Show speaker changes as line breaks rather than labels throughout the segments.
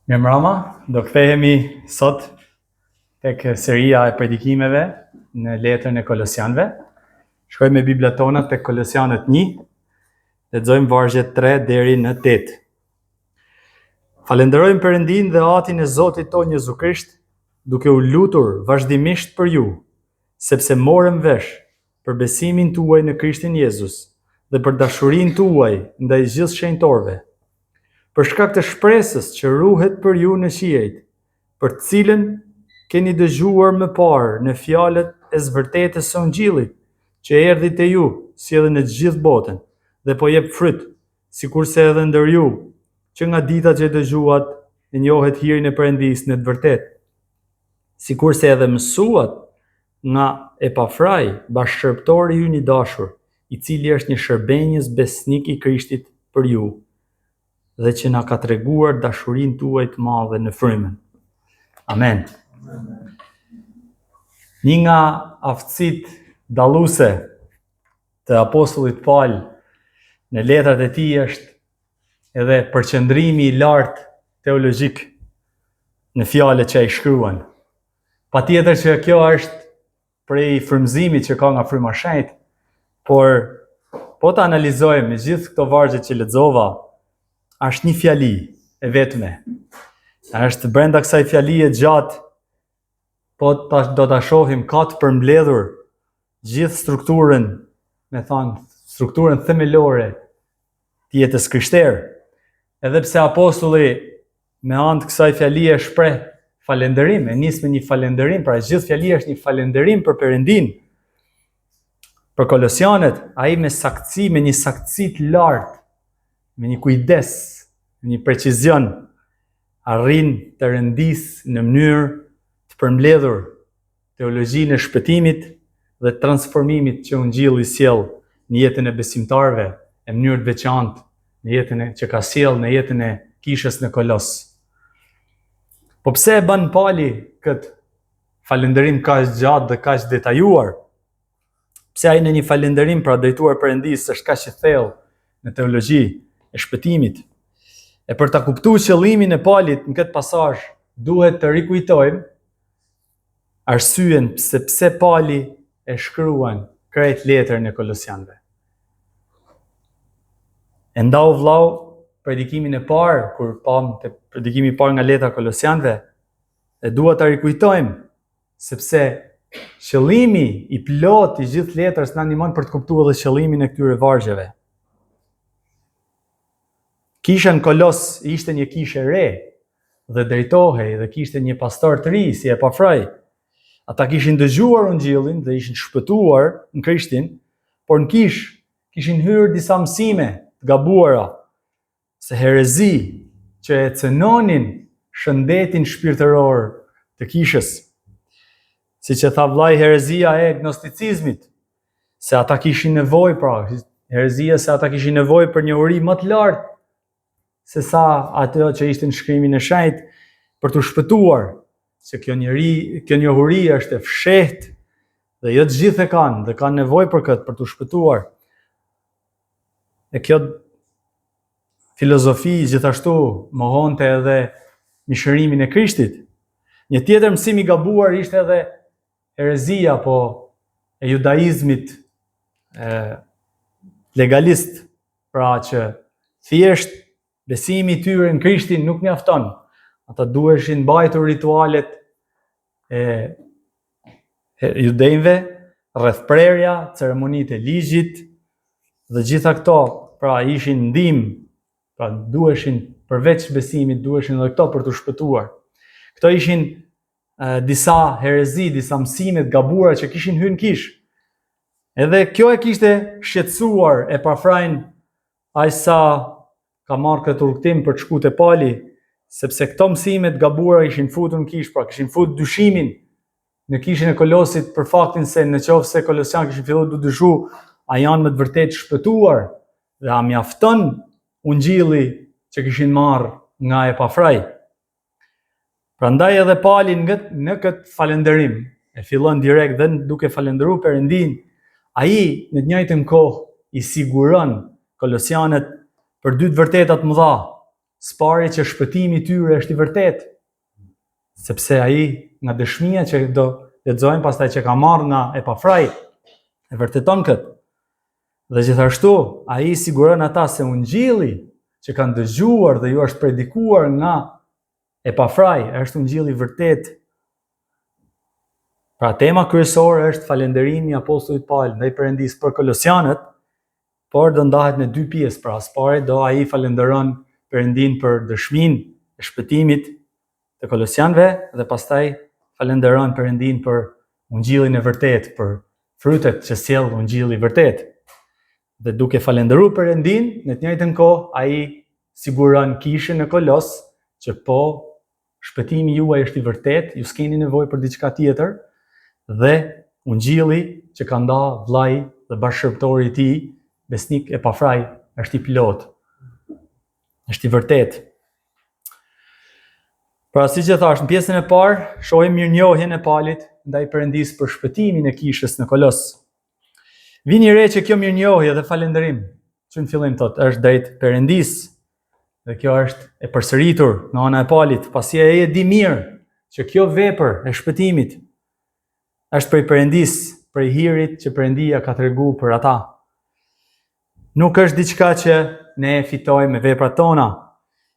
Mirëmbrëma, do kthehemi sot tek seria e predikimeve në letrën e Kolosianëve. Shkojmë me Biblat tona tek Kolosianët 1, lexojmë vargjet 3 deri në 8. Falenderojmë Perëndin dhe Atin e Zotit tonë Jezu Krisht, duke u lutur vazhdimisht për ju, sepse morëm vesh për besimin tuaj në Krishtin Jezus dhe për dashurinë tuaj ndaj gjithë shenjtorëve, për shkak të shpresës që ruhet për ju në qiejt, për të cilën keni dëgjuar më parë në fjalët e zvërtetës së Ungjillit, që erdhi te ju, si edhe në të gjithë botën, dhe po jep fryt, sikurse edhe ndër ju, që nga dita që dëgjuat, e njohet hirin e Perëndisë në të vërtetë, sikurse edhe mësuat nga Epafrai, bashkëshërptori ynë i dashur, i cili është një shërbenjës besnik i Krishtit për ju, dhe që na ka treguar dashurinë tuaj të madhe në frymën. Amen. Një nga aftësitë dalluese të apostullit Paul në letrat e tij është edhe përqendrimi i lartë teologjik në fjalët që ai shkruan. Patjetër që kjo është prej frymëzimit që ka nga fryma e shenjtë, por po ta analizojmë me gjithë këto vargje që lexova, është një fjali e vetme. Është brenda kësaj fjalie gjatë, po do ta shohim ka të përmbledhur gjithë strukturën, strukturën themelore të jetës krishtere. Edhe pse apostulli me anë të kësaj fjalie shpreh falënderim, e nis me një falënderim, pra gjithë fjalia është një falënderim për Perëndin. Për Kolosianët, ai me saktësi, me një saktësi të lartë, me një kujdes, me një precizion, arrin të rëndisë në mënyrë të përmbledhur teologjinë e shpëtimit dhe transformimit që Ungjilli sjell në jetën e besimtarëve në mënyrë të veçantë, në jetën që ka sjell në jetën e kishës në Kolos. Po pse e bën Pali këtë falënderim kaq gjatë dhe kaq detajuar? Pse ai në një falënderim pra drejtuar Perëndisë është kaq i thellë në teologji e shpëtimit? E për ta kuptuar qëllimin e Palit në këtë pasazh, duhet të rikujtojmë arsyen pse Pali e shkruan krejt letrën e Kolosianëve. E ndau vllau predikimin e parë, kur pam te predikimi i parë nga letra e Kolosianëve, e dua ta rikujtojmë, sepse qëllimi i plot i gjithë letrës na ndihmon për të kuptuar edhe qëllimin e këtyre vargjeve. Kisha në Kolos ishte një kishë e re dhe drejtohej dhe kishte një pastor të ri si Epafrai. Ata kishin dëgjuar Ungjillin dhe ishin shpëtuar në Krishtin, por në kishë kishin hyrë disa mësime të gabuara, se herezi që e cënonin shëndetin shpirtëror të kishës. Siç e tha vllai, herezia e gnosticizmit, se ata kishin nevojë, pra herezia se ata kishin nevojë për një uri më të lartë se sa ato që ishte në shkrimin e shenjtë për të shpëtuar, se kjo njohuri është e fshehtë dhe jo të gjithë e kanë dhe kanë nevojë për këtë për të shpëtuar. E kjo filozofi gjithashtu mohonte edhe mishërimin e Krishtit. Një tjetër mësim i gabuar ishte edhe herezia e judaizmit legalist, pra që thjesht besimi i tyre në Krishtin nuk mjafton. Ata duheshin mbajtur ritualet e judejve, rreth prerja, ceremonitë e ligjit, dhe gjitha këto, pra ishin ndihmë, pra duheshin përveç besimit, duheshin edhe këto për të shpëtuar. Këto ishin disa herezi, disa mësime të gabuara që kishin hyrë në kishë. Edhe kjo e kishte shqetësuar Epafrain, aq sa ka marrë këtë rrugtim për të shkuar te Pali, sepse këto mësime të gabuara ishin futur në kishë, pra kishin futur dyshimin në kishën e Kolosit për faktin se nëse Kolosian kishin filluar të dyshu, a janë me të vërtetë shpëtuar dhe a mjafton Ungjilli që kishin marrë nga Epafrai. Prandaj edhe Pali në këtë falënderim e fillon direkt dhe duke falëndëruar Perëndin, ai në të njëjtën kohë i siguron Kolosianët për dy të vërtetat mëdha, spari që shpëtimi i tyre është i vërtet. Sepse ai nga dëshmia që do lexojmë pastaj që ka marrë nga Epafrai, e vërteton këtë. Dhe gjithashtu, ai siguron ata se ungjilli që kanë dëgjuar dhe ju është predikuar nga Epafrai është ungjilli i vërtet. Pra tema kryesore është falënderimi i apostullit Paul ndaj Perëndisë për kolosianët, por do ndahet në dy pjesë. Pra, së pari do ai falënderon Perëndin për dëshminë e shpëtimit të kolosianëve dhe pastaj falënderon Perëndin për ungjillin e vërtet, për frytet që sjell ungjilli i vërtet. Dhe duke falënderuar Perëndin, në të njëjtën kohë ai siguron kishën në Kolos që po shpëtimi juaj është i vërtet, ju s'keni nevojë për diçka tjetër, dhe ungjilli që ka nda vllai dhe bashkëshortori i tij, besnik Epafrai, është i plot. Është i vërtet. Pra, siç e thash, në pjesën e parë shohim mirënjohjen e Paulit ndaj Perëndisë për shpëtimin e kishës në Kolos. Vini re që kjo mirënjohje dhe falënderim, që në fillim thotë, është drejt Perëndisë. Dhe kjo është e përsëritur nga ana e Paulit, pasi ai e di mirë që kjo vepër e shpëtimit është prej Perëndisë, prej hirit që Perëndia ka treguar për ata. Nuk është diçka që ne fitojmë me veprat tona.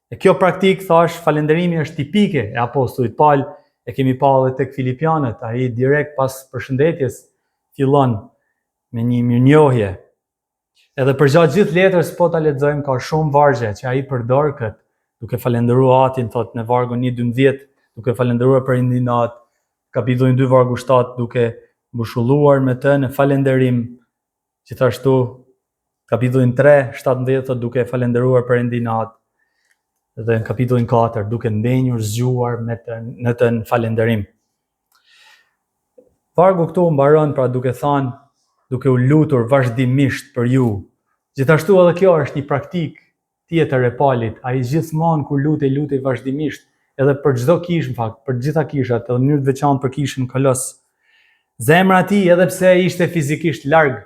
E kjo praktik, thash, falënderimi është tipike e apostullit Paul, e kemi parë tek Filipianët, ai direkt pas përshëndetjes fillon me një mirënjohje. Edhe përgjatë gjithë letrës po ta lexojmë, ka shumë vargje që ai përdor këtë, duke falënderuar Atin, thot në vargun 1:12, duke falënderuar Perëndin atë, kapitullin 2 vargu 7, duke mbushulluar me të në falënderim. Gjithashtu kapitullin 3, 17 thot duke falënderuar Perëndin atë, dhe në kapitullin 4 duke ndenjur zgjuar në të në falënderim. Vargu këtu mbaron pra duke thënë, duke u lutur vazhdimisht për ju. Gjithashtu edhe kjo është një praktik tjetër e Paulit. Ai gjithmonë kur lutej vazhdimisht, edhe për çdo kishë, në fakt, për gjitha kishat, edhe në mënyrë të veçantë për kishën Kolos. Zemra e tij, edhe pse ishte fizikisht larg,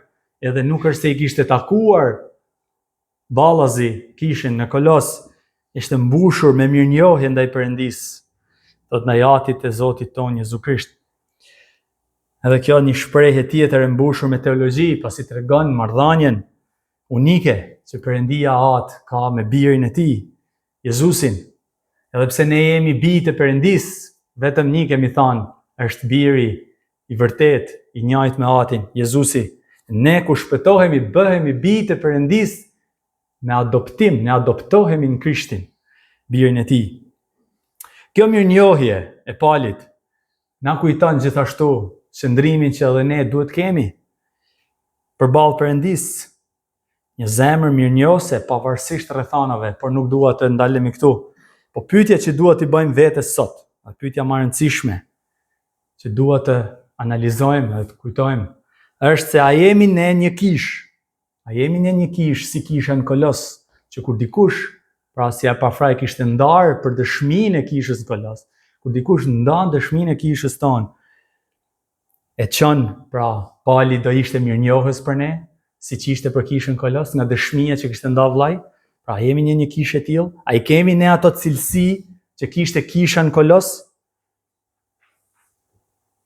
edhe nuk është se i kishte takuar ballazi kishën në Kolos, ishte mbushur me mirënjohje ndaj Perëndisë, thot ndaj Atit të Zotit tonë Jezu Krisht. Edhe kjo një shprehje tjetër e mbushur me teologji, pasi tregon marrëdhënien unike që Perëndia Atë ka me birin e tij, Jezusin. Edhe pse ne jemi bijë të Perëndisë, vetëm një kemi thënë, është biri i vërtet, i njëjtë me Atin, Jezusi. Ne kur shpëtohemi, bëhemi bijë të Perëndisë me adoptim, ne adoptohemi në Krishtin, birin e tij. Kjo mirënjohje e Paulit na kujton gjithashtu qëndrimin që edhe ne duhet kemi përballë Perëndisë, një zemër mirënjohëse pavarësisht rrethanave, por nuk dua të ndalemi këtu. Po pyetja që dua t'i bëjmë vetes sot, atë pyetja më e rëndësishme që dua të analizojmë dhe të kujtojmë, është se a jemi ne një kishë? A jemi ne një kishë si kisha në Kolos, që kur dikush, pra si Epafrai kishte ndarë për dëshminë e kishës në Kolos, kur dikush ndan dëshminë e kishës tonë, e çon, pra Pauli do ishte mirënjohës për ne, siç ishte për kishën Kolos, nga dëshmia që kishte ndarë vllai. Pra jemi një kishë e tillë? A i kemi ne ato cilësi që kishte kisha në Kolos?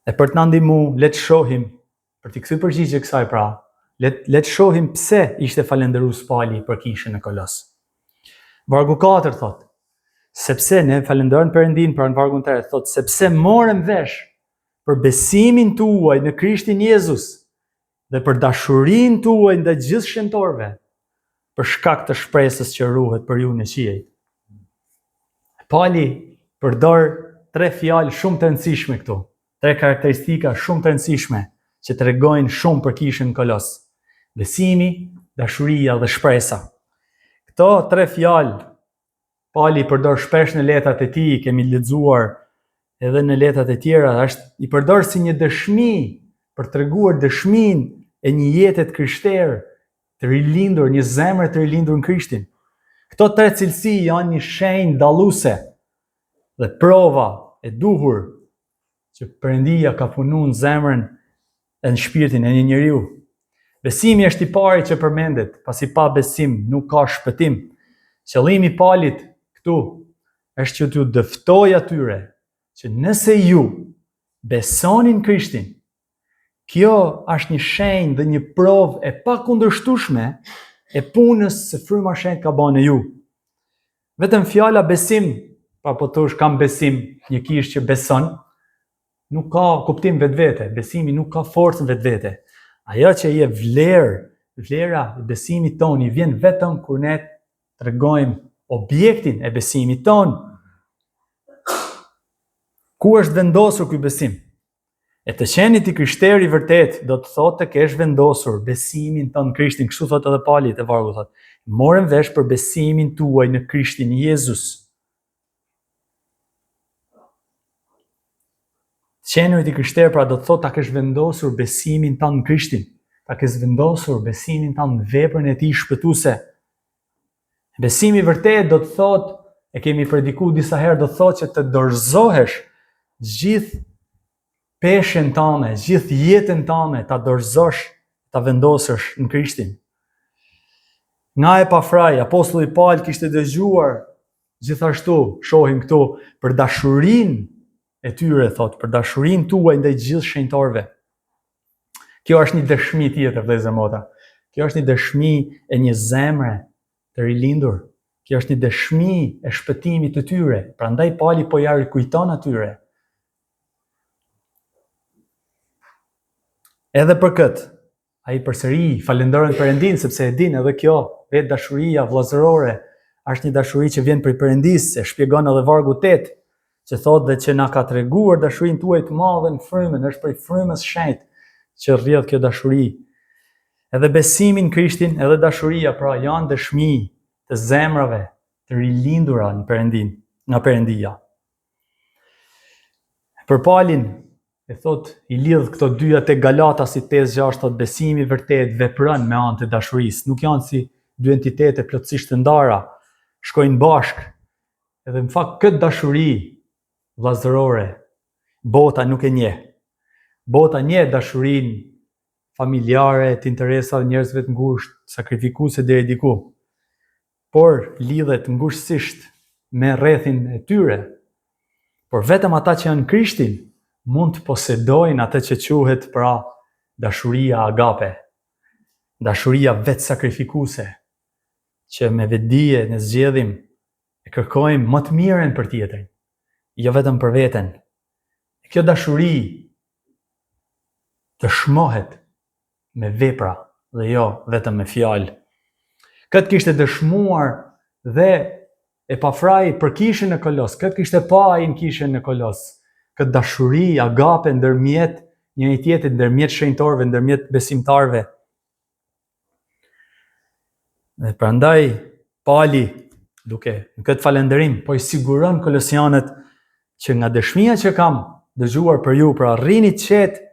E për të na ndihmuar, le të shohim, për të kthyer përgjigje kësaj pra, le të shohim pse ishte falënderues Pauli për kishën e Kolos. Vargu 4 thot, sepse ne falënderojmë Perëndin, pra në vargun 3 thot, sepse morëm vesh për besimin tuaj në Krishtin Jezus dhe për dashurinë tuaj ndaj gjithë shenjtorëve, për shkak të shpresës që ruhet për ju në qiell. Pauli përdor 3 fjalë shumë të rëndësishme këtu, 3 karakteristika shumë të rëndësishme që tregojnë shumë për kishën Kolos: besimi, dashuria dhe shpresa. Këto 3 fjalë Pauli përdor shpesh në letrat e tij, kemi lexuar edhe në letrat e tjera, i përdor si një dëshmi për treguar dëshminë e një jete krishtere, të rilindur, një zemër të rilindur në Krishtin. Këto 3 cilësi janë një shenjë dalluese dhe prova e duhur që Perëndia ka punuar në zemrën e në shpirtin e një njeriu. Besimi është i pari që përmendet, pasi pa besim nuk ka shpëtim. Qëllimi i Paulit këtu është që t'ju dëftoj atyre që nëse ju besonin Krishtin, kjo është një shenjë dhe një provë e pakundërshtueshme e punës se Fryma e Shenjtë ka bën në ju. Vetëm fjala besim, pa po thosh kam besim, një kish që beson, nuk ka kuptim vetvete. Besimi nuk ka forcën vetvete. Ajo që je vlera e besimit tonë i vjen vetëm kur ne tregojmë objektin e besimit tonë. Ku është vendosur ky besim? E të qenit i krishteri vërtet do të thotë të kesh vendosur besimin tënd në Krishtin, kështu thotë edhe Pali te vargu thotë. Morën vesh për besimin tuaj në Krishtin Jezus. Qenit i krishter pra do të thotë ta kesh vendosur besimin tënd në Krishtin, ta kesh vendosur besimin tënd në veprën e tij shpëtuese. Besimi vërtet do të thotë, e kemi predikuar disa herë, do të thotë që të dorëzohesh gjithë peshen tënde, gjithë jetën tënde ta dorëzosh, ta vendosësh në Krishtin. Nga e pafraj, apostulli Paul kishte dëgjuar gjithashtu, shohim këtu, për dashurinë e tyre, thot, për dashurinë tuaj ndaj gjithë shenjtarëve. Kjo është një dëshmi tjetër, vëllezër mota. Kjo është një dëshmi e një zemre të rilindur. Kjo është një dëshmi e shpëtimit të tyre. Prandaj Pali po ja rikujton atyre. Edhe për këtë, ai përsëri falenderojnë Perëndin sepse e din edhe kjo vetë dashuria vëllazërore është një dashuri që vjen prej Perëndisë, e shpjegon edhe vargu 8, që thotë dhe që na ka treguar dashurinë tuaj të madhe në frymën, është prej frymës shenjtë që rrjedh kjo dashuri. Edhe besimi në Krishtin, edhe dashuria pra janë dëshmi të zemrave të rilindura në Perëndin, nga Perëndia. Për Palin, e thot, i lidh këto dyja te Galatasit 5:6, thot besimi vërtet vepron me anë të dashurisë. Nuk janë si dy entitete plotësisht të ndara, shkojnë bashkë. Edhe në fakt këtë dashuri vëllazërore bota nuk e njeh. Bota njeh dashurinë familjare, të interesave njerëzve të ngushtë, sakrifikuese deri diku. Por lidhet ngushtësisht me rrethin e tyre. Por vetëm ata që janë në Krishtin mund të posedojnë atë që quhet pra dashuria agape, dashuria vetë sakrifikuese, që me vetdije ne zgjedhim e kërkojmë më të mirën për tjetrin, jo vetëm për veten. Kjo dashuri dëshmohet me vepra dhe jo vetëm me fjalë. Këtë kishte dëshmuar dhe Epafrai për kishën e Kolos, këtë kishte pa ai në kishën e Kolos. Këtë dashuri agape ndërmjet njëri tjetrit, ndërmjet shenjtarëve, ndërmjet besimtarëve. Dhe prandaj Pali, duke në këtë falënderim, po i siguron kolosianët që nga dëshmia që kam dëgjuar për ju, pra rrini të qetë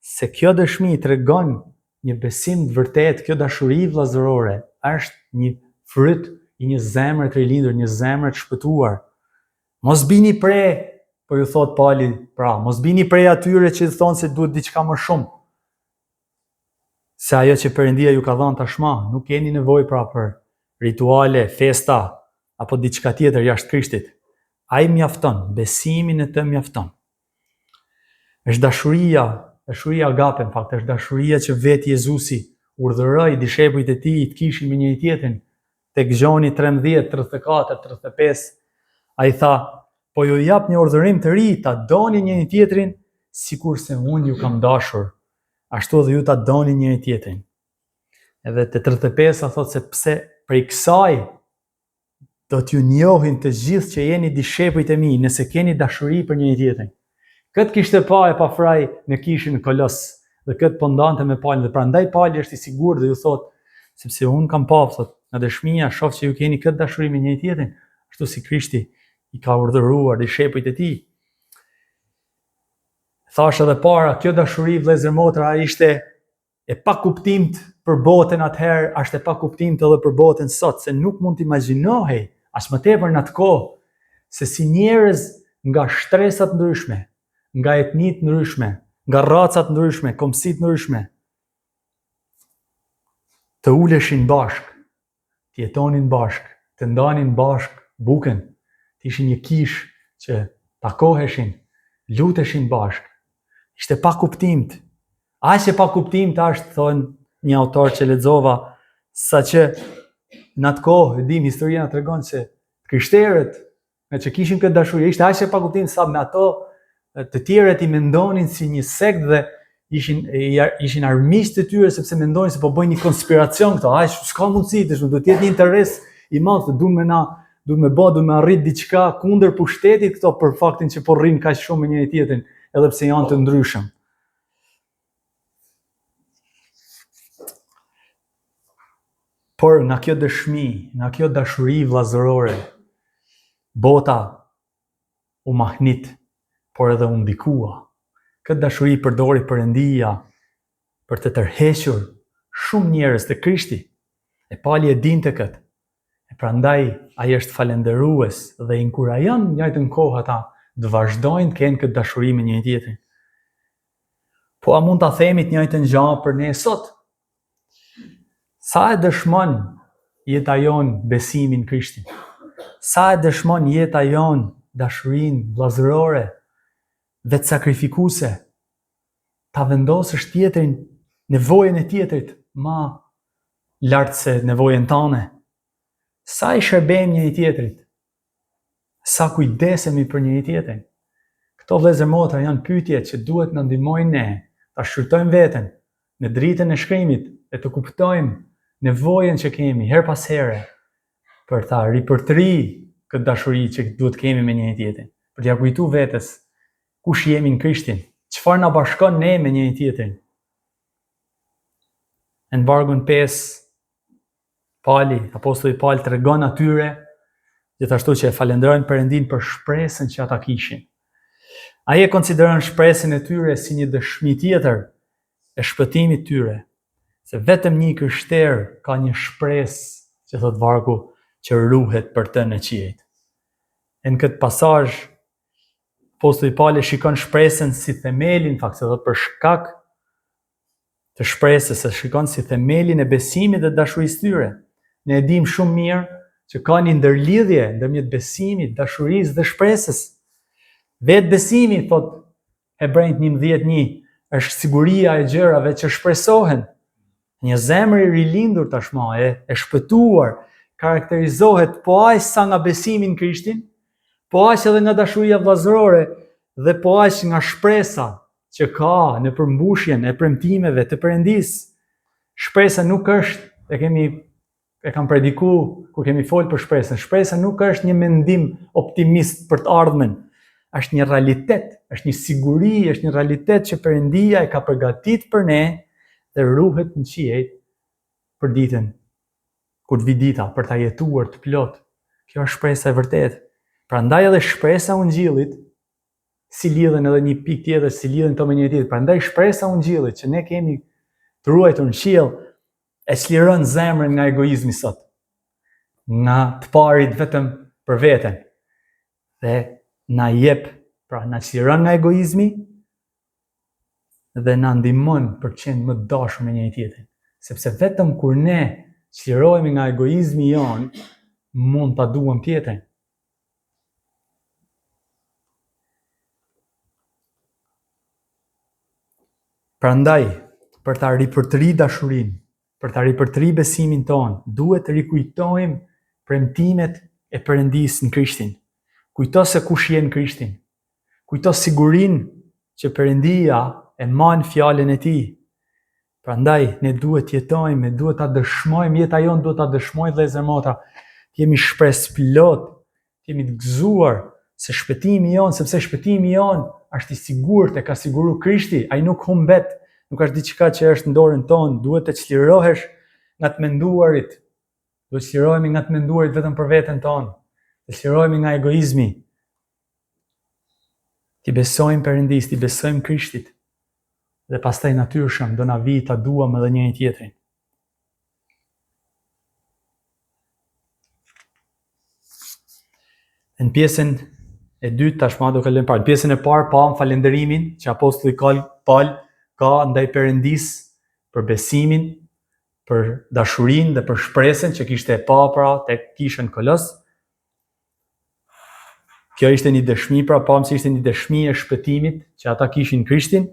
se kjo dëshmi tregon një besim të vërtet, kjo dashuri vëllazërore është një fryt i një zemre të rilindur, një zemre të shpëtuar. Mos bini pre, po ju thot Pali, pra, mos bini prej atyre që thonë se duhet diçka më shumë. Se ajo që Perëndia ju ka dhënë tashmë, nuk keni nevojë pra për rituale, festa apo diçka tjetër jashtë Krishtit. Ai mjafton, besimin e të mjafton. Është dashuria agape, në fakt, është dashuria që vetë Jezusi urdhëroi dishepujt e tij të kishin me njëri tjetrin. Tek Gjoni 13, 34, 35, ai tha: po ju jap një urdhërim të ri, ta doni njëri tjetrin sikur se unë ju kam dashur, ashtu edhe ju ta doni njëri tjetrin. Edhe te 35 thot se pse prej kësaj do t'ju njohin të gjithë që jeni dishepujt e mi, nëse keni dashuri për njëri tjetrin. Këtë kishte pa Epafrai në kishën në Kolos, dhe këtë po ndante me Palin, dhe prandaj Pali është i sigurt dhe ju thot, sepse unë kam pa, thot, në dëshmia shoh që ju keni këtë dashuri me njëri tjetrin, ashtu si Krishti i ka urdhëruar dishepujt e tij. Thash edhe para, kjo dashuri vëllezër motra ishte e pakuptimt për botën atëherë, është e pakuptimt edhe për botën sot, se nuk mund të imagjinohej, as më tepër në atë kohë, se si njerëz nga shtresat ndryshme, nga etnitë ndryshme, nga racat ndryshme, komësit ndryshme, të uleshin bashk, të jetonin bashk, të ndanin bashk bukën, të ishin një kish që takoheshin, luteshin bashkë. Ishte pa kuptimt. Aq e pa kuptimt është, thonë një autor që lexova, saqë në atë kohë, dim, historia na tregon se krishterët, me që kishin këtë dashuri, ishte aq e pa kuptimt sa me ato të tjerët i mendonin si një sekt dhe ishin armiq të tyre sepse mendonin se po bëjnë një konspiracion këto. Aq s'ka mundësi, do të jetë një interes i madh, duhet me arrit diçka kundër pushtetit këto për faktin që po rrin kaq shumë me njëri tjetrin, edhe pse janë të ndryshëm. Por nga kjo dëshmi, nga kjo dashuri vllazërore, bota u mahnit, por edhe u ndikua. Këtë dashuri përdori Perëndia për të tërhequr shumë njerëz te Krishti. E Pali e dinte këtë. E prandaj ai është falendërues dhe inkurajon në njëjtën kohë ata të vazhdojnë të kenë këtë dashuri me njëri tjetrin. Po a mund ta themi të njëjtën gjë për ne sot? Sa e dëshmon jeta jon besimin në Krishtin? Sa e dëshmon jeta jon dashurinë vllazërore, vetë sakrifikuese, ta vendosësh tjetrin, nevojën e tjetrit, ma lartë se nevojën tane. Sa i shërbejmë njëri tjetrit? Sa kujdesemi për njëri tjetrin? Këto vëllezër motra janë pyetje që duhet na ndihmojnë ne ta shqyrtojmë veten në dritën e shkrimit e të kuptojmë nevojën që kemi her pas here për ta ripërtri këtë dashuri që duhet kemi me njëri tjetrin, për t'ia kujtuar vetes kush jemi në Krishtin, çfarë na bashkon ne me njëri tjetrin. Në vargun 5, apostulli Pali tregon atyre gjithashtu që e falenderojnë Perëndin për shpresën që ata kishin. Ai e konsideron shpresën e tyre si një dëshmi tjetër e shpëtimit tyre, se vetëm një krishter ka një shpresë, që thot vargu, që ruhet për të në qiejt. Në këtë pasazh, apostulli Pali shikon shpresën si themelin, fakt se thot për shkak të shpresës, e shikon si themelin e besimit dhe dashurisë tyre. Ne e dim shumë mirë që ka një ndërlidhje ndërmjet besimit, dashurisë dhe shpresës. Vetë besimi, thot Hebrejt 11:1, është siguria e gjërave që shpresohen. Një zemër i rilindur tashmë, e shpëtuar, karakterizohet po aq sa nga besimi në Krishtin, po aq edhe nga dashuria vllazërore dhe po aq nga shpresa që ka në përmbushjen e premtimeve të Perëndis. Shpresa nuk është, e kam predikuar kur kemi folë për shpresën. Shpresa nuk është një mendim optimist për të ardhmen. Është një realitet, është një siguri, është një realitet që Perëndia e ka përgatitur për ne dhe ruhet në qiejt për ditën kur të vi dita, për ta jetuar të plot. Kjo është shpresa e vërtetë. Prandaj edhe shpresa e Ungjillit, si lidhen edhe një pikë tjetër, si lidhen to me njëri tjetrin. Prandaj shpresa e Ungjillit që ne kemi të ruajtur në qiell e çliron zemrën nga egoizmi sot, nga të parit vetëm për veten. Dhe na jep, na çliron nga egoizmi dhe na ndihmon për të qenë më të dashur me njëri tjetrin. Sepse vetëm kur ne çlirohemi nga egoizmi jon, mund ta duam tjetrin. Prandaj, për ta ripërtri dashurinë, për ta ripërtri besimin ton, duhet të rikujtojmë premtimet e Perëndis në Krishtin. Kujto se kush je në Krishtin. Kujto sigurinë që Perëndia e man fjalën e tij. Prandaj, ne duhet të jetojmë, ne duhet ta dëshmojmë, jeta jon duhet ta dëshmojë vëllezër motra. Jemi shpresë plot, jemi të gëzuar se shpëtimi jon, sepse shpëtimi jon është i sigurt, e ka siguruar Krishti, ai nuk humbet, nuk është diçka që është në dorën tonë, duhet të çlirohesh nga të menduarit. Duhet të çlirohemi nga të menduarit vetëm për veten tonë, të çlirohemi nga egoizmi. Ti besojmë Perëndis, ti besojmë Krishtit, dhe pastaj natyrshëm do na vijë ta duam edhe njëri tjetrin. Në pjesën e dytë tashmë do kalojmë parë. Pjesën e parë pam falënderimin që apostulli Paul ka ndaj Perëndis për besimin, për dashurinë dhe për shpresën që kishte e papra tek kishën Kolos. Kjo ishte një dëshmi, pra pam se ishte një dëshmi e shpëtimit që ata kishin Krishtin.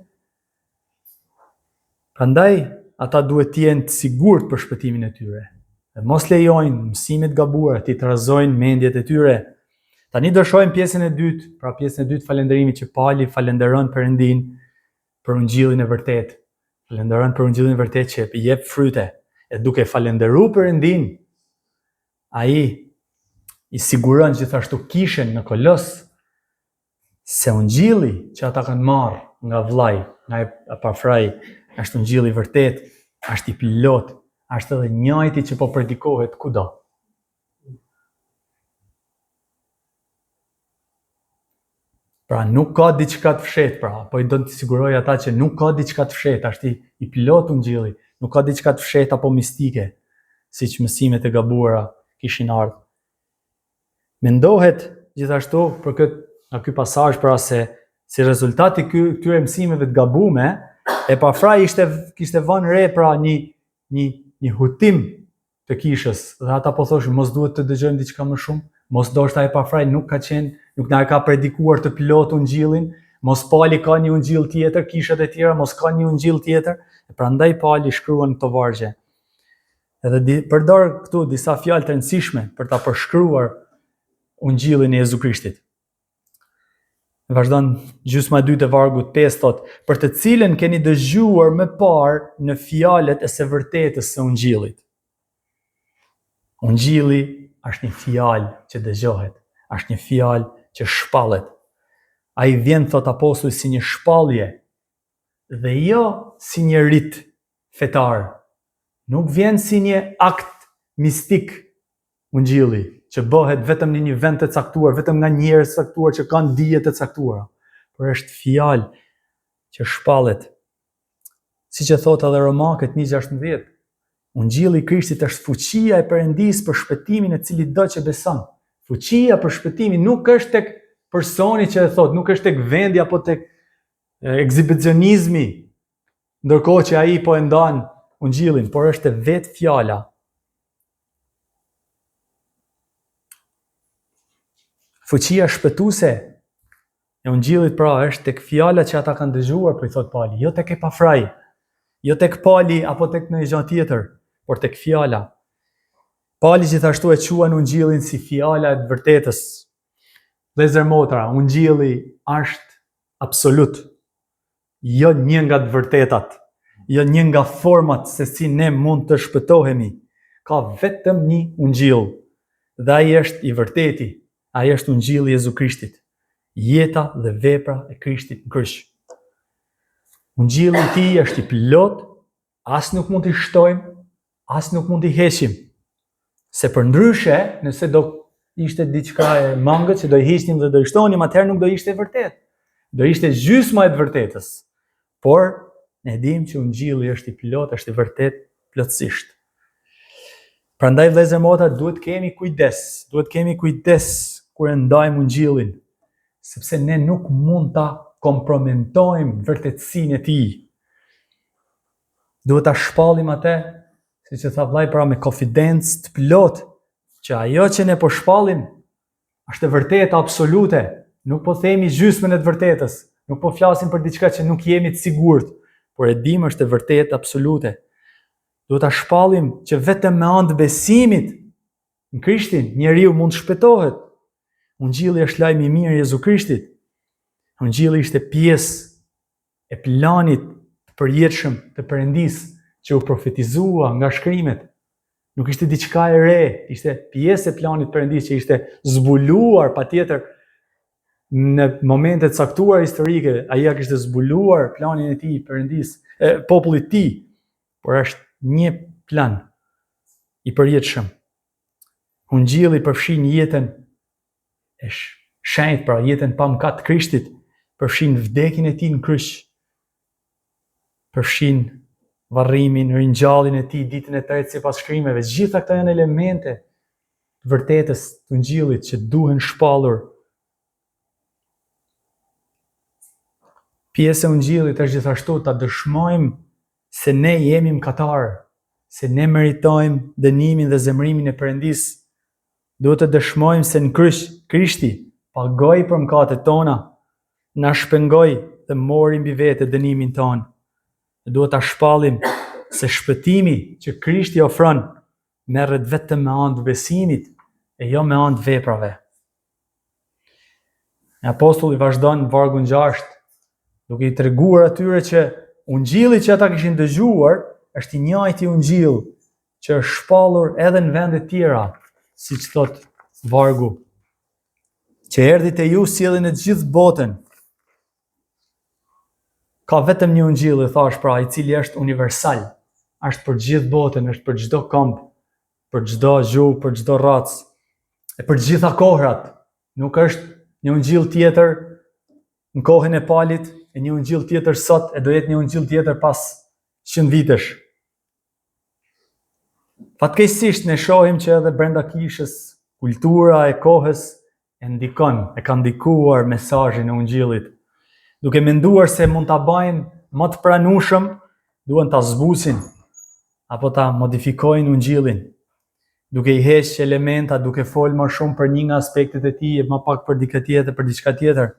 Prandaj ata duhet të jenë të sigurt për shpëtimin e tyre. Dhe mos lejojnë mësimet gabuara të trazojnë mendjet e tyre. Tani do shohim pjesën e dytë, pra pjesën e dytë falënderimit që Pali falenderon Perëndin për ungjillin e vërtetë. Falenderon për ungjillin e vërtetë që jep fryte. E duke falënderuar Perëndin, ai i siguron gjithashtu kishën në Kolos se ungjilli që ata kanë marrë nga vllai, nga Epafrai, është ungjilli i vërtet, është i plot, është edhe njëjti që po predikohet kudo. Pra nuk ka diçka të fshehtë, pra, po i do të siguroj ata që nuk ka diçka të fshehtë, është i plot ungjilli, nuk ka diçka të fshehtë apo mistike, siç mësimet e gabuara kishin ardhur. Mendohet gjithashtu për ky pasazh pra se si rezultati këtyre mësimeve të gabuame, Epafrai kishte vënë re pra një hutim të kishës, dhe ata po thoshin mos duhet të dëgjojmë diçka më shumë, mos ndoshta Epafrai nuk na e ka predikuar të plot ungjillin, mos Pali ka një ungjill tjetër, kishat e tjera mos ka një ungjill tjetër, e prandaj Pali shkruan këto vargje. Edhe përdor këtu disa fjalë të rëndësishme për ta përshkruar ungjillin e Jezu Krishtit. Vazhdon gjysma e dytë e vargut 5 thot, për të cilën keni dëgjuar më parë në fjalët e së vërtetës së ungjillit. Ungjilli është një fjalë që dëgjohet, është një fjalë që shpallet. Ai vjen, thot apostulli, si një shpallje dhe jo si një rit fetar. Nuk vjen si një akt mistik ungjilli, që bëhet vetëm në një vend të caktuar, vetëm nga njerëz të caktuar që kanë dije të caktuara, por është fjalë që shpallet. Siç e thot edhe Romakët 1:16, ungjilli i Krishtit është fuqia e Perëndisë për shpëtimin e cili do që beson. Fuqia për shpëtimin nuk është tek personi që e thot, nuk është tek vendi apo tek ekzibicionizmi, ndërkohë që ai po e ndan ungjillin, por është vetë fjala. Fuqia shpëtuese e ungjillit pra është tek fjala që ata kanë dëgjuar, po i thot Pali, jo tek Epafrai, jo tek Pali apo tek ndonjë gjë tjetër, por tek fjala. Pali gjithashtu e quan ungjillin si fjala e të vërtetës. Vëllezër motra, ungjilli është absolut, jo një nga të vërtetat, jo një nga format se si ne mund të shpëtohemi. Ka vetëm një ungjill, dhe ai është i vërteti, ai është ungjilli i Jezu Krishtit, jeta dhe vepra e Krishtit në kryq. Ungjilli i tij është i plot, as nuk mund t'i shtojmë, as nuk mund t'i heqim. Se përndryshe, nëse do ishte diçka e mangët që do i hiqnim dhe do i shtonim, atëherë nuk do ishte e vërtetë. Do ishte gjysma e të vërtetës. Por ne dimë që ungjilli është i plot, është i vërtet plotësisht. Prandaj vëllezër motra, duhet kemi kujdes kur e ndajmë ungjillin, sepse ne nuk mund ta kompromitojmë vërtetësinë e tij. Duhet ta shpallim atë, siç e tha vllai, pra me konfidencë të plot, që ajo që ne po shpallim është e vërteta absolute. Nuk po themi gjysmën e të vërtetës, nuk po flasim për diçka që nuk jemi të sigurt, por e dimë është e vërtetë absolute. Duhet ta shpallim që vetëm me anë të besimit në Krishtin njeriu mund të shpëtohet. Ungjilli është lajmi i mirë i Jezu Krishtit. Ungjilli ishte pjesë e planit të përjetshëm të Perëndisë që u profetizua nga shkrimet. Nuk ishte diçka e re, ishte pjesë e planit të Perëndisë që ishte zbuluar patjetër në momente të caktuara historike. Ai ja kishte zbuluar planin e tij Perëndisë, popullit të tij, por është një plan i përjetshëm. Ungjilli përfshin jetën e shenjtë, pra jetën pa mëkat të Krishtit, përfshin vdekjen e tij në kryq, përfshin varrimin, ringjalljen e tij ditën e tretë sipas shkrimeve. Gjitha këto janë elemente të vërtetës të ungjillit që duhen shpallur. Pjesë e ungjillit është gjithashtu ta dëshmojmë se ne jemi mëkatarë, se ne meritojmë dënimin dhe zemrimin e Perëndisë. Duhet të dëshmojmë se në kryq Krishti pagoi për mëkatet tona, na shpengoi dhe mori mbi vete dënimin ton. Ne duhet ta shpallim se shpëtimi që Krishti ofron merret vetëm me anë të besimit e jo me anë të veprave. Apostulli vazhdon në vargun 6, duke i treguar atyre që ungjilli që ata kishin dëgjuar është i njëjti ungjill që është shpallur edhe në vende tjera, siç thot vargu, që erdhi te ju sjellin në të gjithë botën. Ka vetëm një ungjill, thash pra, i cili është universal, është për gjithë botën, është për çdo komb, për çdo gjuhë, për çdo racë, e për gjitha kohrat. Nuk është një ungjill tjetër në kohën e Palit, e një ungjill tjetër sot, e do jetë një ungjill tjetër pas 100 vitesh. Fatkeqësisht ne shohim që edhe brenda kishës kultura e kohës e ndikon, e ka ndikuar mesazhin e ungjillit. Duke menduar se mund ta bajnë më të pranueshëm, duan ta zbusin apo ta modifikojnë ungjillin, duke i heqë elementa, duke folë më shumë për një nga aspektet e tij e më pak për dikë tjetër, për diçka tjetër.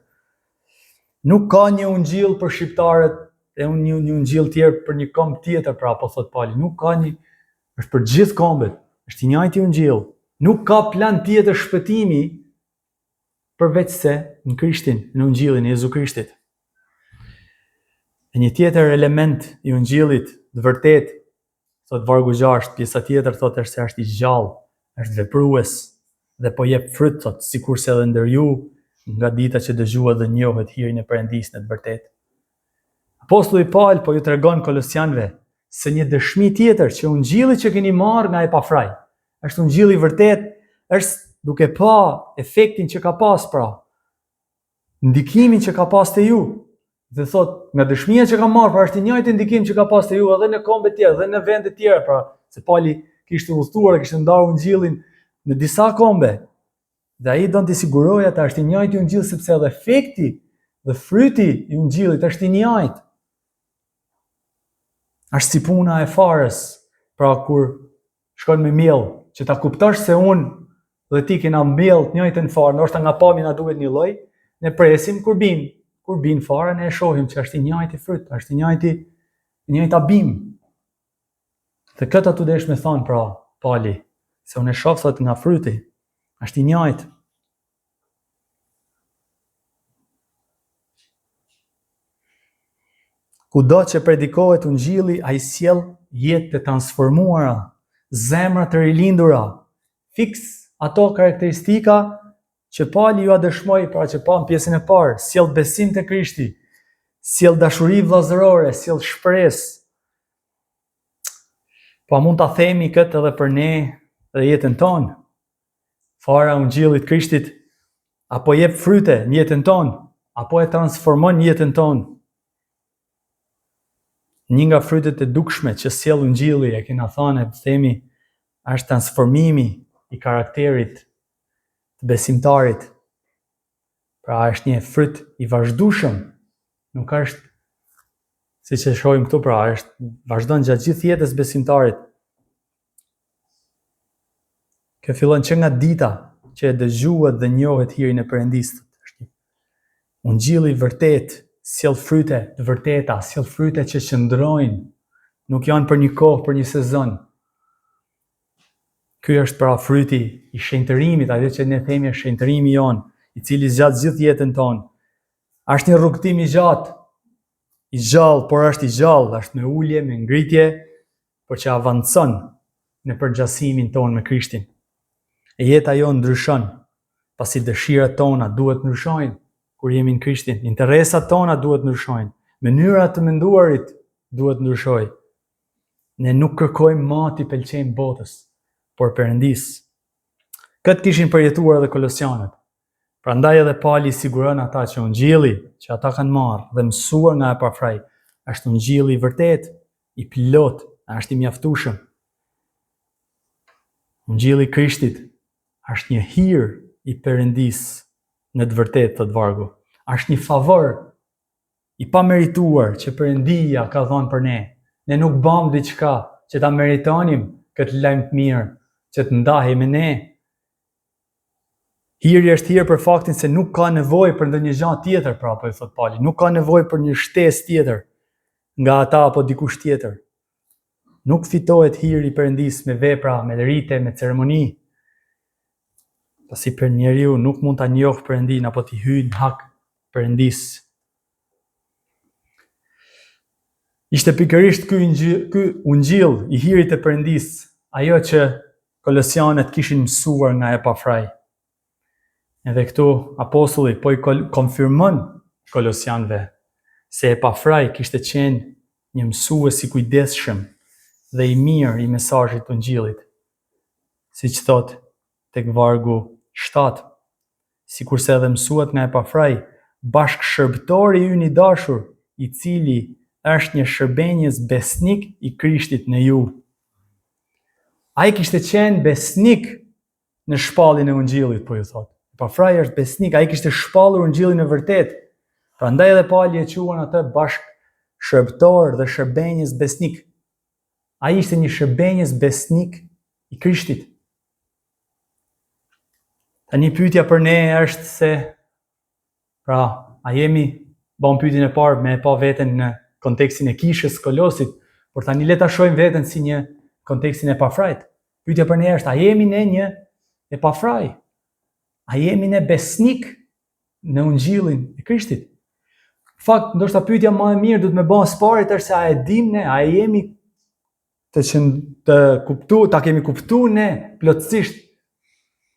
Nuk ka një ungjill për shqiptarët e një ungjill tjetër për një komb tjetër, pra apo thot Pali, nuk ka një, është për gjithë kombet, është i njëjti ungjill. Nuk ka plan tjetër shpëtimi përveç se në Krishtin, në ungjillin e Jezu Krishtit. E një tjetër element i ungjillit, të vërtet, thot vargu 6, pjesa tjetër thot është se është i gjallë, është veprues dhe po jep fryt, thot, sikurse edhe ndër ju nga dita që dëgjuat dhe njohet hirin e Perëndisë në të vërtetë. Apostulli Paul po ju tregon Kolosianëve se një dëshmi tjetër që ungjilli që keni marrë nga Epafrai, është ungjilli i vërtet, është duke pa efektin që ka pas, pra, ndikimin që ka pas te ju. Dhe thot, nga dëshmia që ka marrë, pra është i njëjti ndikim që ka pas te ju edhe në kombe tjera, edhe në vende tjera, pra, se Pali kishte udhëtuar, kishte ndarë ungjillin në disa kombe. Dhe ai don t'i sigurojë ata është i njëjti ungjill sepse edhe efekti dhe fryti i ungjillit është i njëjtë. Është si puna e farës, pra kur shkon me miell, që ta kuptosh se unë dhe ti kena mbjell të njëjtën farë, ndoshta nga pamja na duhet një lloj, ne presim kur bin fara, ne e shohim që është i njëjti fryt, është i njëjta bim. Dhe këtë atu desh me thonë, pra, Pali, se unë e shoh thot nga fryti, është i njëjtë. Kudo që predikohet ungjilli, ai sjell jetë të transformuara, zemra të rilindura, fiks ato karakteristika që Pali ju a dëshmoi, pra që pa në pjesën e parë, sjell besim te Krishti, sjell dashuri vllazërore, sjell shpresë. Pa mund ta themi këtë edhe për ne dhe jetën tonë. Fara e ungjillit Krishtit apo jep fryte në jetën tonë, apo e transformon jetën tonë. Një nga frytet e dukshme që sjell ungjilli, e kena thënë, themi, është transformimi i karakterit të besimtarit. Pra është një fryt i vazhdueshëm, nuk është siç e shohim këtu, pra është vazhdon gjatë gjithë jetës besimtarit. Kjo fillon që nga dita që e dëgjuat dhe njohet hirin e Perëndisë. Ungjilli i vërtet sjell fryte të vërteta, sjell fryte që qëndrojnë, nuk janë për një kohë, për një sezon. Ky është pra fryti i shenjtërimit, ajo që ne themi është shenjtërimi jon, i cili zgjat gjithë jetën tonë. Është një rrugtim i gjatë, i gjallë, por është i gjallë, është me ulje, me ngritje, por që avancon në përgjasimin tonë me Krishtin. E jeta jonë ndryshon, pasi dëshirat tona duhet ndryshojnë kur jemi në Krishtin, interesat tona duhet ndryshojnë, mënyra të menduarit duhet ndryshojë. Ne nuk kërkojmë ma t'i pëlqejmë botës, por Perëndisë. Këtë kishin përjetuar edhe kolosianët. Prandaj edhe Pali siguron ata që ungjilli që ata kanë marrë dhe mësuar nga Epafrai është ungjilli i vërtet, i plot, është i mjaftueshëm. Ungjilli i Krishtit është një hir i Perëndisë në të vërtetë, thot vargu. Është një favor i pamerituar që Perëndia ka dhënë për ne. Ne nuk bëm diçka që ta meritonim këtë lajm të mirë, që të ndahej me ne. Hiri është hir për faktin se nuk ka nevojë për ndonjë gjë tjetër, pra po i thot Pali, nuk ka nevojë për një shtesë tjetër nga ata apo dikush tjetër. Nuk fitohet hiri i Perëndis me vepra, me rite, me ceremoni. Pasi për njeriu nuk mund ta njohë Perëndin apo t'i hyjë në hak Perëndis. Ishte pikërisht ky ungjil i hirit të Perëndis, ajo që kolosianët kishin mësuar nga Epafrai. Edhe këtu apostulli po i konfirmon kolosianëve se Epafrai kishte qenë një mësues i kujdesshëm dhe i mirë i mesazhit të ungjillit. Siç thot tek vargu 7, sikurse edhe mësuat nga Epafrai, bashkëshërbëtori ynë i dashur, i cili është një shërbenjës besnik i Krishtit në ju. Ai kishte qenë besnik në shpalljen e ungjillit, po ju thot. Epafrai është besnik, ai kishte shpallur ungjillin e vërtet. Prandaj edhe Pali e quan atë bashkëshërbëtor dhe shërbenjës besnik. Ai ishte një shërbenjës besnik i Krishtit. Tani pyetja për ne është se, pra, a jemi, bëm pyetjen e parë me pa veten në kontekstin e kishës Kolosit, por tani le ta shohim veten si një kontekstin e Epafrait. Pyetja për ne është, a jemi ne një Epafrai? A jemi ne besnik në ungjillin e Krishtit? Në fakt, ndoshta pyetja më e mirë duhet me bën sparit është se a e dim ne, a jemi ta kemi kuptuar ne plotësisht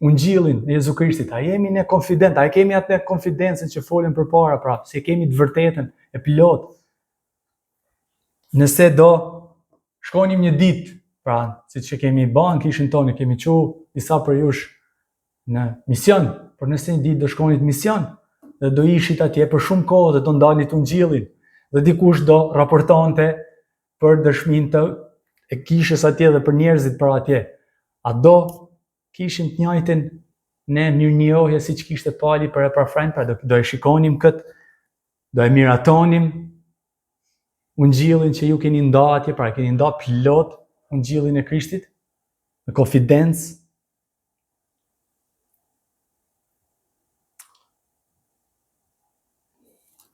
ungjillin e Jezu Krishtit, a jemi ne konfident, a kemi atë konfidencën që folën përpara, pra, se kemi të vërtetën e plot. Nëse do shkonim një ditë, pra, siç që kemi bën kishin tonë, kemi çu disa për jush në mision, por nëse një ditë do shkonit mision dhe do ishit atje për shumë kohë dhe do ndalit ungjillin dhe dikush do raportonte për dëshminë të e kishës atje dhe për njerëzit për atje, a do kishim të njëjtën ne mirënjohje siç kishte Pali për Epafrain, pra do e shikonim këtë, do e miratonim ungjillin që ju keni nda atje, pra keni nda plot ungjillin e Krishtit me konfidencë.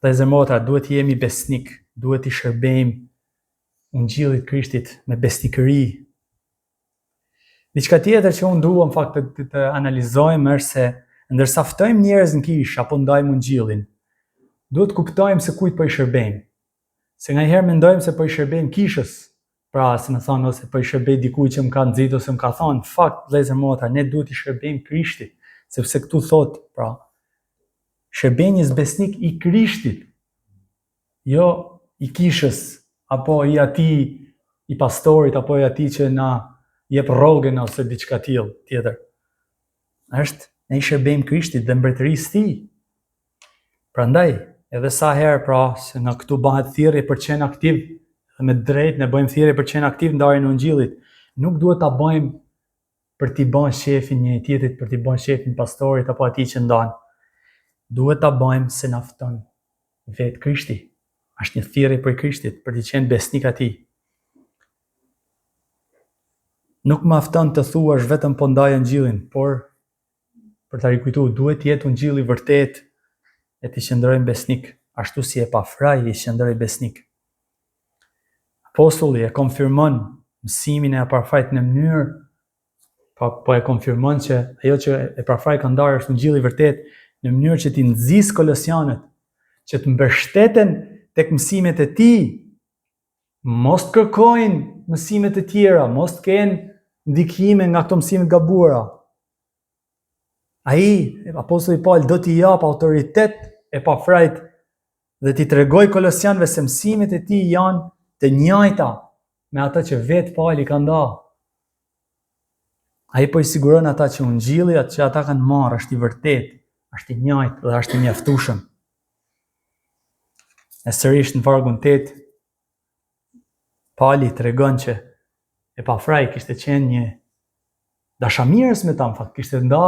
Dhe zemota, duhet jemi besnik, duhet i shërbejmë ungjillit Krishtit me besnikëri. Diçka tjetër që unë dua në fakt të analizojmë është se ndërsa ftojmë njerëz në kishë apo ndajmë ungjillin, duhet kuptojmë se kujt po i shërbejmë. Se ngaherë mendojmë se po i shërbejmë kishës, pra se më thonë ose po i shërbej dikujt që më ka nxitur ose më ka thonë, në fakt vëllezër motra, ne duhet i shërbejmë Krishtit, sepse këtu thotë, pra, shërbenjës besnik i Krishtit, jo i kishës, apo i atij, i pastorit, apo i atij që na jep rrogën ose diçka tjetër. Ne i shërbejmë Krishtit dhe mbretërisë së tij. Prandaj, edhe sa herë, pra, se nga këtu bëhet thirrje për të qenë aktiv, dhe me drejt ne bëjmë thirrje për të qenë aktiv në ndarjen e ungjillit, nuk duhet ta bëjmë për t'i bën shefin një tjetrit, për t'i bën shefin pastorit apo atij që ndan. Duhet ta bëjmë se na fton vetë Krishti. Është një thirrje për Krishtit, për të qenë besnik atij. Nuk mjafton të thuash vetëm po ndaj ungjillin, por për ta rikujtuar duhet të jetë ungjilli vërtet e të qëndrojmë besnik, ashtu si Epafrai i qëndroi besnik. Apostulli e konfirmon mësimin e Epafrait në mënyrë, po e konfirmon që ajo që Epafrai ka ndarë është ungjilli vërtet, në mënyrë që t'i nxjisë kolosianët, që të mbështeten tek mësimet e tij, mos të kërkojnë mësimet e tjera, mos të kenë ndikime nga këto mësime të gabuara. Ai, apostulli Paul, do t'i jap autoritet Epafrait dhe t'i tregoj kolosianëve se mësimet e tij janë të njëjta me ata që vetë Pauli ka ndarë. Ai po i siguron ata që ungjilli atë që ata kanë marrë është i vërtet, është i njëjtë dhe është i mjaftueshëm. E sërish në vargun 8, Pali tregon që Epafrai kishte qenë një dashamirës me ta, në fakt, kishte nda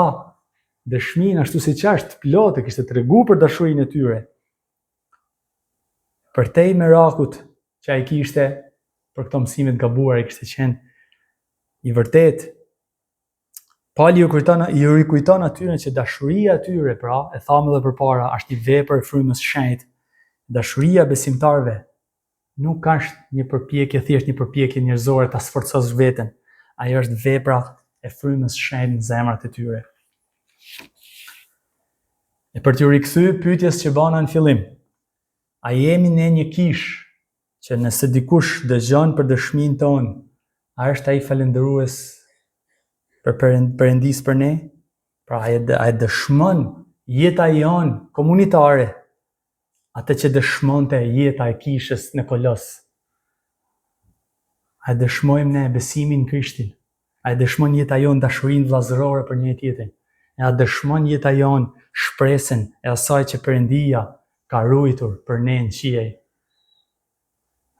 dëshminë ashtu siç është, plotë, kishte treguar për dashurinë e tyre. Për te i merakut që ai kishte për këto mësime të gabuara, ai kishte qenë i vërtet. Pali ju rikujton atyre që dashuria atyre, pra, e thamë edhe përpara, është një vepër e frymës shenjtë. Dashuria besimtarve nuk është një përpjekje, thjesht një përpjekje njerëzore ta sforcosh veten. Ajo është vepra e frymës shenjtë në zemrat e tyre. E për t'ju rikthy pyetjes që bana në fillim, a jemi ne një kish që nëse dikush dëgjon për dëshminë tonë, a është ai falendërues për Perëndis për ne? Pra a e dëshmon jeta jonë komunitare, atë që dëshmonte jeta e kishës në Kolos? A e dëshmojmë ne besimin në Krishtin? A e dëshmon jeta jonë dashurinë vllazërore për njëri tjetrin? A dëshmon jeta jonë shpresën e asaj që Perëndia ka ruajtur për ne në qiej?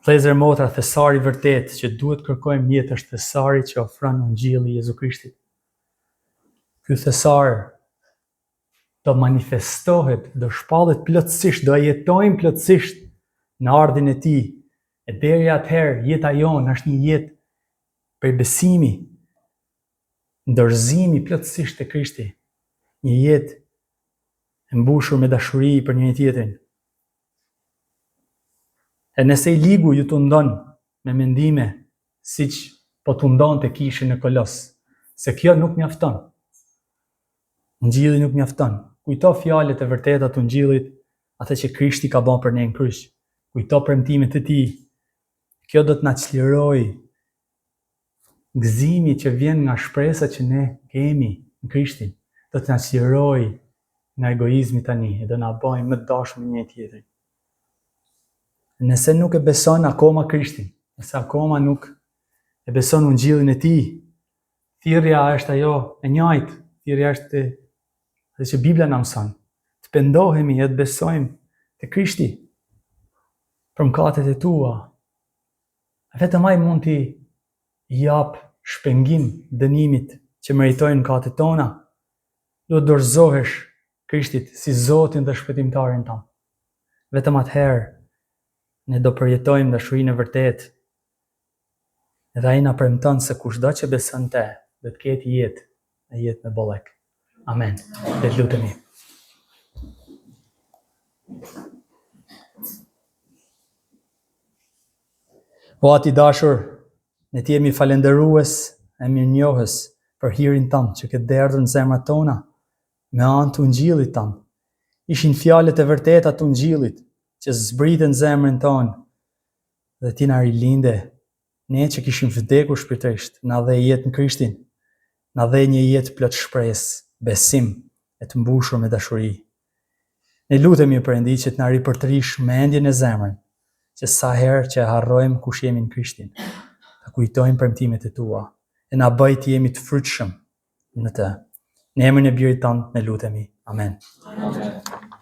Vëllezër motra, thesari vërtet që duhet kërkojmë jetë është thesari që ofron Ungjilli i Jezu Krishtit. Ky thesar do manifestohet, do shpallet plotësisht, do jetojmë plotësisht në ardhin e tij. E deri atëherë jeta jonë është një jetë për besimi, dorëzimi plotësisht te Krishti, një jetë e mbushur me dashuri për njëri tjetrin. E nëse i ligu ju të ndon me mendime siç po të ndonte kishën në Kolos, se kjo nuk mjafton. Ungjilli nuk mjafton. Kujto fjalët e vërteta të Ungjillit, atë që Krishti ka bërë për ne në kryq. Kujto premtimet e tij. Kjo do të na çlirojë gëzimi që vjen nga shpresa që ne kemi në Krishtin. Do të na çlirojë nga egoizmi tani e do na bëjë më të dashur me njëri tjetrin. Nëse nuk e beson akoma Krishtin, nëse akoma nuk e beson Ungjillin e tij, thirrja është ajo e njëjtë, thirrja është atë që Bibla na mëson, të pendohemi e të besojmë te Krishti për mëkatet e tua. Vetëm ai mund t'i jap shpengim dënimit që meritojnë mëkatet tona. Duhet dorëzohesh Krishtit si Zotin dhe shpëtimtarin tonë. Vetëm atëherë ne do përjetojmë dashurinë e vërtetë. Edhe ai na premton se kushdo që beson te, do të ketë jetë, e jetë me bollek. Amen. Le të lutemi. O Ati dashur, ne të jemi falendërues e mirënjohës për hirin tonë që ke derdhur në zemrat tona me anë të Ungjillit tonë. Ishin fjalët e vërteta të Ungjillit që zbritën zemrën tonë dhe ti na rilinde, ne që kishim vdekur shpirtërisht, na dhe jetë në Krishtin, na dhe një jetë plot shpresë, besim e të mbushur me dashuri. Ne lutemi Perëndi që të na ripërtrish mendjen e zemrën, që sa herë që harrojmë kush jemi në Krishtin, ta kujtojmë premtimet e tua e na bëj të jemi të frytshëm në të. Në emrin e Birit tonë ne lutemi. Amen. Amen.